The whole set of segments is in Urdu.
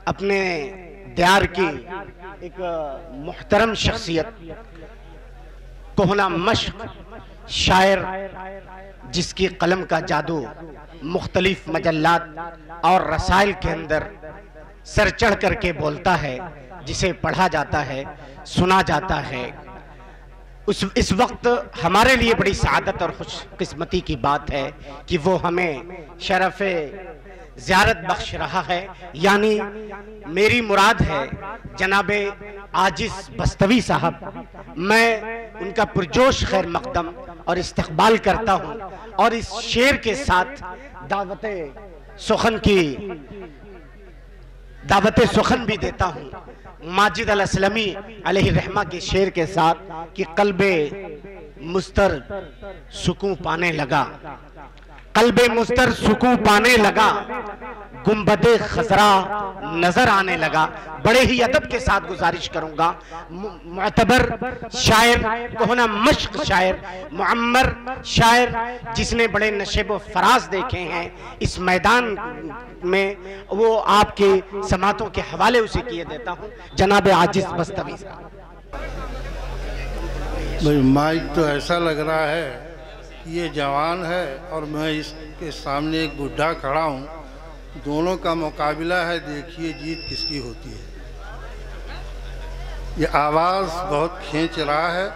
اپنے دیار کی ایک محترم شخصیت، کہنا مشق شاعر، جس کی قلم کا جادو مختلف مجلات اور رسائل کے اندر سر چڑھ کر کے بولتا ہے، جسے پڑھا جاتا ہے، سنا جاتا ہے۔ اس وقت ہمارے لیے بڑی سعادت اور خوش قسمتی کی بات ہے کہ وہ ہمیں شرف زیارت بخش رہا ہے، یعنی میری مراد ہے جناب عاجز بستوی صاحب۔ میں ان کا پرجوش خیر مقدم اور استقبال کرتا ہوں، اور اس شعر کے ساتھ دعوت سخن بھی دیتا ہوں ماجد الاسلمی علیہ الرحمہ کے شعر کے ساتھ کہ قلب مستر سکون پانے لگا، قلب مستر سکون پانے لگا، گنبد خضرا نظر آنے لگا۔ بڑے ہی ادب کے ساتھ گزارش کروں گا، معتبر شاعر، کہنا مشق شاعر، معمر شاعر، جس نے بڑے نشیب و فراز دیکھے ہیں اس میدان میں، وہ آپ کے سماعتوں کے حوالے اسے کیے دیتا ہوں، جناب عاجز بستوی صاحب۔ بھئی مائک تو ایسا لگ رہا ہے کہ یہ جوان ہے اور میں اس کے سامنے ایک بڈھا کھڑا ہوں، دونوں کا مقابلہ ہے، دیکھیے جیت کس کی ہوتی ہے۔ یہ آواز بہت کھینچ رہا ہے۔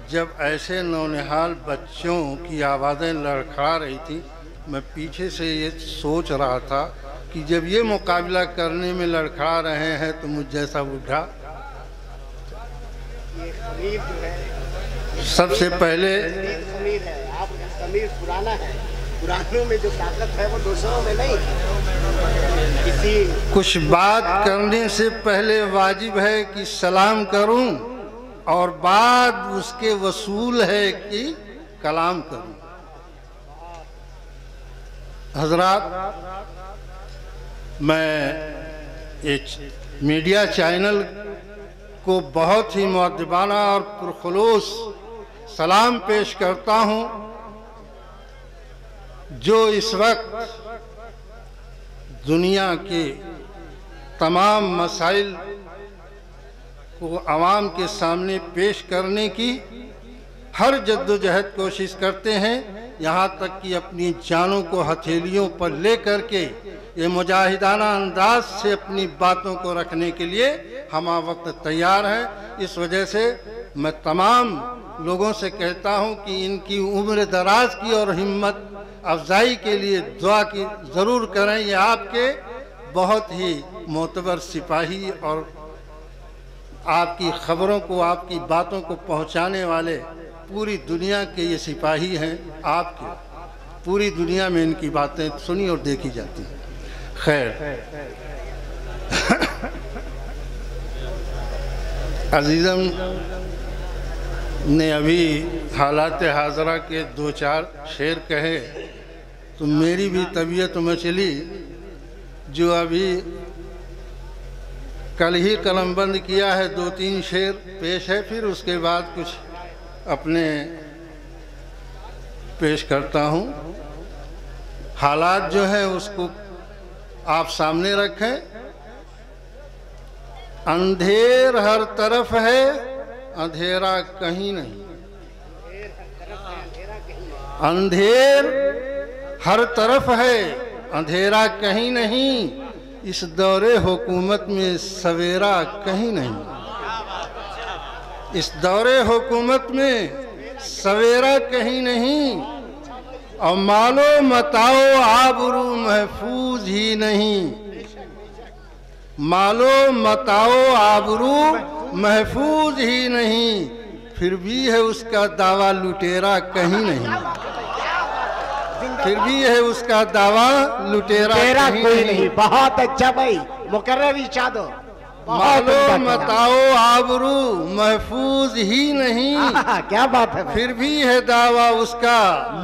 جب ایسے نونہال بچوں کی آوازیں لڑکھڑا رہی تھی، میں پیچھے سے یہ سوچ رہا تھا کہ جب یہ مقابلہ کرنے میں لڑکھڑا رہے ہیں تو مجھ جیسا بڈھا سب سے پہلے پرانوں میں جو طاقت ہے وہ دوسروں میں نہیں۔ کچھ بات کرنے سے پہلے واجب ہے کہ سلام کروں، اور بعد اس کے وصول ہے کہ کلام کروں۔ حضرات، میں میڈیا چینل کو بہت ہی مؤدبانہ اور پرخلوص سلام پیش کرتا ہوں، جو اس وقت دنیا کے تمام مسائل کو عوام کے سامنے پیش کرنے کی ہر جد و جہد کوشش کرتے ہیں، یہاں تک کہ اپنی جانوں کو ہتھیلیوں پر لے کر کے یہ مجاہدانہ انداز سے اپنی باتوں کو رکھنے کے لیے ہمہ وقت تیار ہیں۔ اس وجہ سے میں تمام لوگوں سے کہتا ہوں کہ ان کی عمر دراز کی اور ہمت افزائی کے لیے دعا کی ضرور کریں۔ یہ آپ کے بہت ہی معتبر سپاہی اور آپ کی خبروں کو، آپ کی باتوں کو پہنچانے والے پوری دنیا کے یہ سپاہی ہیں آپ کے۔ پوری دنیا میں ان کی باتیں سنی اور دیکھی جاتی ہیں۔ خیر، عزیزم نے ابھی حالات حاضرہ کے 2-4 شعر کہے، تو میری بھی طبیعت میں چلی، جو ابھی کل ہی قلم بند کیا ہے، 2-3 شعر پیش ہے، پھر اس کے بعد کچھ اپنے پیش کرتا ہوں۔ حالات جو ہیں اس کو آپ سامنے رکھیں۔ اندھیر ہر طرف ہے، اندھیرا کہیں نہیں۔ اندھیر ہر طرف ہے، اندھیرا کہیں نہیں، اس دور حکومت میں سویرا کہیں نہیں۔ اس دور حکومت میں سویرا کہیں نہیں، اور مالو متاؤ آبرو محفوظ ہی نہیں۔ مالو متاؤ آبرو محفوظ ہی نہیں، پھر بھی ہے اس کا دعویٰ لٹیرا کہیں نہیں۔ پھر بھی ہے اس کا دعویٰ لٹیرا کہیں نہیں۔ بہت اچھا بھائی، مقرر ارشاد ہو۔ مالو متاؤ آبرو محفوظ ہی نہیں، کیا بات ہے، پھر بھی ہے دعویٰ اس کا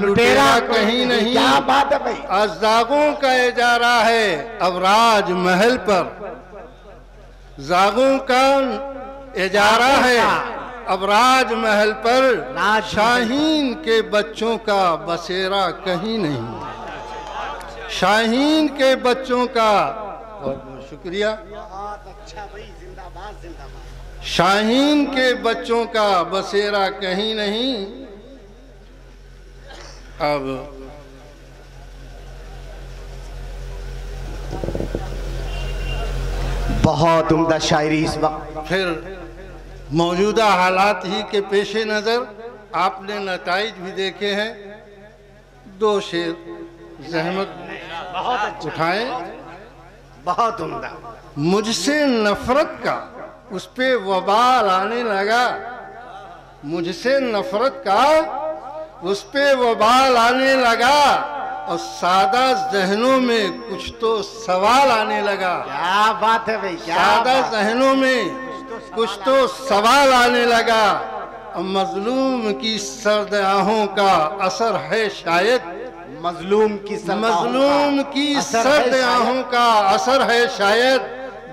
لٹیرا کہیں نہیں۔ کیا بات ہے بھائی، زاغوں کا اجارہ ہے اب راج محل پر۔ زاغوں کا اجارہ ہے اب راج محل پر، شاہین کے بچوں کا بسیرا کہیں نہیں۔ شاہین کے بچوں کا شکریہ. بہت اچھا بھائی، زندہ باد زندہ باد. شاہین کے بچوں کا بسیرا کہیں نہیں. اب بہت عمدہ شاعری اس وقت. پھر موجودہ حالات ہی کے پیش نظر آپ نے نتائج بھی دیکھے ہیں. 2 شعر زحمت اٹھائیں. بہت عمدہ. مجھ سے نفرت کا اس پہ وبال آنے لگا. مجھ سے نفرت کا اس پہ وبال آنے لگا، اور سادہ ذہنوں میں کچھ تو سوال آنے لگا. کیا بات ہے بھائی، سادہ ذہنوں میں کچھ تو سوال آنے لگا. اور مظلوم کی سرد آہوں کا اثر ہے شاید. مظلوم کی سرد آہوں کا اثر ہے شاید.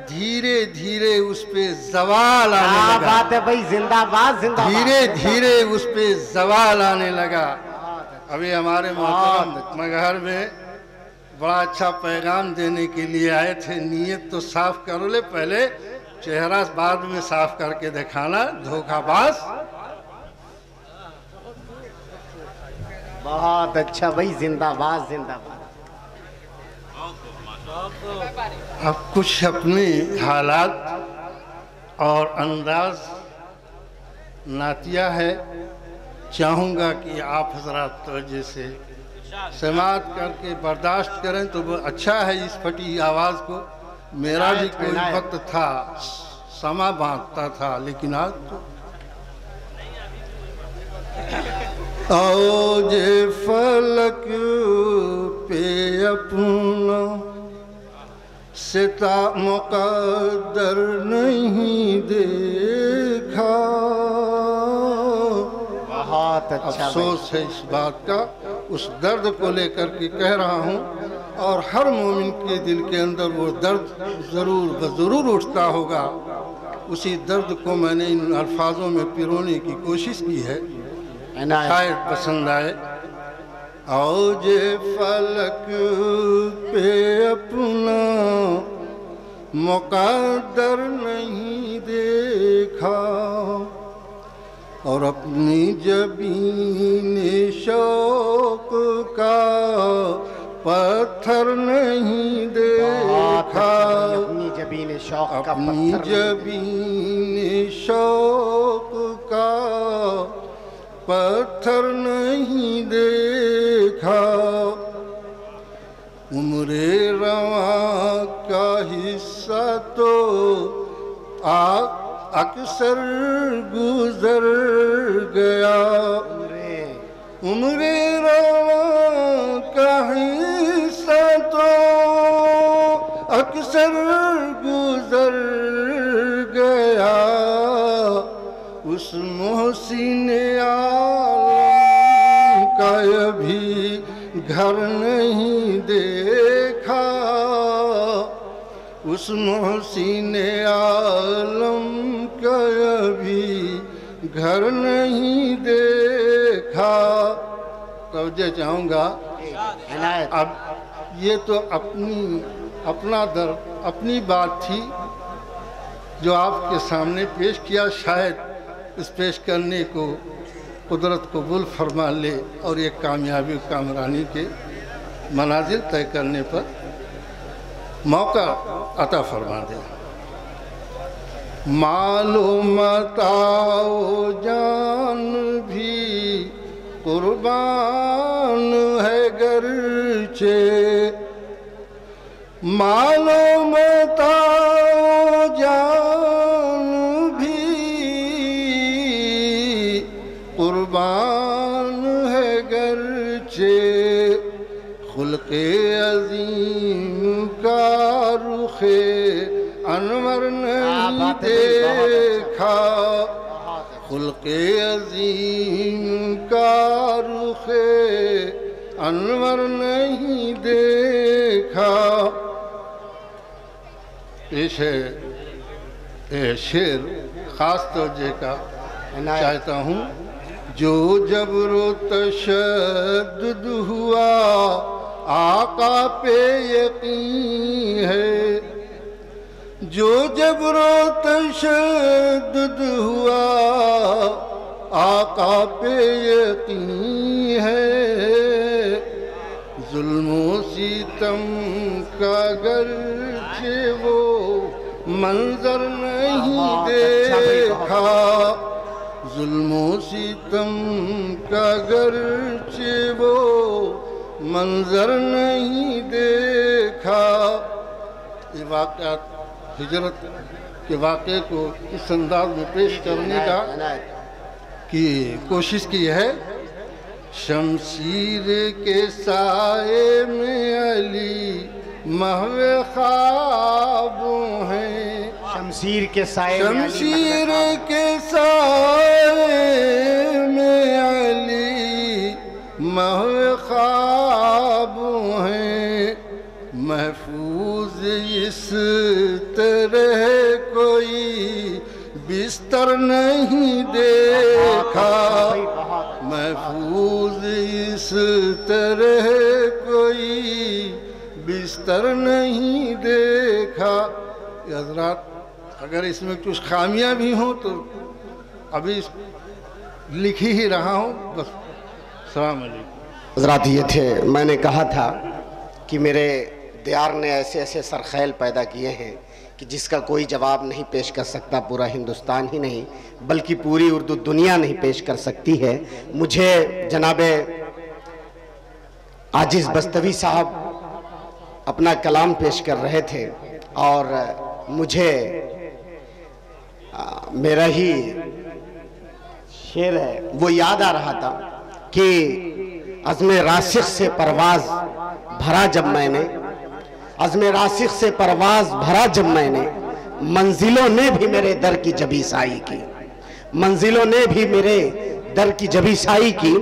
دھیرے دھیرے اس پہ زوال آنے لگا. کیا بات ہے بھائی، زندہ باد زندہ باد. دھیرے دھیرے اس پہ زوال آنے لگا. ابھی ہمارے محترم مگہر میں بڑا اچھا پیغام دینے کے لیے آئے تھے. نیت تو صاف کر لے پہلے، چہرہ بعد میں صاف کر کے دکھانا، دھوکہ باز. بہت اچھا بھائی، زندہ باد زندہ باد. اب کچھ اپنے حالات اور انداز نعتیہ ہے. چاہوں گا کہ آپ حضرات توجہ سے سماعت کر کے برداشت کریں تو وہ اچھا ہے اس پھٹی آواز کو. میرا بھی کوئی وقت تھا سما باندھتا تھا، لیکن آج تو اوج فلک پہ اپنا ستا مقدر نہیں دیکھا. بہت اچھا. افسوس ہے اس بات کا، اس درد کو لے کر کے کہہ رہا ہوں. اور ہر مومن کے دل کے اندر وہ درد ضرور اٹھتا ہوگا. اسی درد کو میں نے ان الفاظوں میں پرونے کی کوشش کی ہے، شاید پسند آئے. اوج فلک پہ اپنا مقدر نہیں دیکھا، اور اپنی جبین شوق کا پتھر نہیں دیکھا. اپنی جبین شوق کا اپنی جبین شوق کا پتھر نہیں دیکھا. عمر رواں کا حصہ تو اکثر گزر گیا. عمر رواں کا حصہ تو اکثر گزر گیا. اس محسن عالم کا ابھی گھر نہیں دیکھا. اس محسن عالم کا ابھی گھر نہیں دیکھا. توجہ چاہوں گا. اب یہ تو اپنا درد، اپنی بات تھی جو آپ کے سامنے پیش کیا. شاید اس پیش کرنے کو قدرت قبول فرما لے اور یہ کامیابی کامرانی کے منازل طے کرنے پر موقع عطا فرما دے. مال و متاع و جان بھی قربان ہے گرچہ، مال و متاع و جان بھی قربان ہے گرچہ، خلق عظیم کا رخ انور نہیں دیکھا. خلق عظیم کا رخ انور نہیں دیکھا. پیش ہے شعر خاص توجہ کا چاہتا ہوں. جو جبر و تشدد ہوا آقا پہ یقین ہے، جو جبر و تشدد ہوا آقا پہ یقین ہے، ظلم و ستم کا گرچہ وہ منظر نہیں دیکھا، ظلم و ستم کا گرچہ وہ منظر نہیں دیکھا۔ یہ واقعات ہجرت کے واقعے کو اس انداز میں پیش کرنے کا کی کوشش کی ہے۔ شمشیر کے سائے میں علی محو خواب ہیں، شمشیر کے سائے شمشیر کے سائے میں علی محو خواب ہیں، محفوظ اس طرح کوئی بستر نہیں دیکھا، محفوظ اس طرح کوئی بستر نہیں دیکھا۔ یہ حضرات اگر اس میں کچھ خامیاں بھی ہوں تو ابھی لکھ ہی رہا ہوں بس۔ السلام علیکم حضرات، یہ تھے، میں نے کہا تھا کہ میرے دیار نے ایسے ایسے سرخیل پیدا کیے ہیں کہ جس کا کوئی جواب نہیں پیش کر سکتا، پورا ہندوستان ہی نہیں بلکہ پوری اردو دنیا نہیں پیش کر سکتی ہے۔ مجھے جناب عاجز بستوی صاحب اپنا کلام پیش کر رہے تھے اور مجھے میرا ہی شعر ہے وہ یاد آ رہا تھا کہ عزم راسخ سے پرواز بھرا جب میں نے، عزم راسخ سے پرواز بھرا جب میں نے، منزلوں نے بھی میرے در کی جبی سائی کی، منزلوں نے بھی میرے در کی جبی سائی کی۔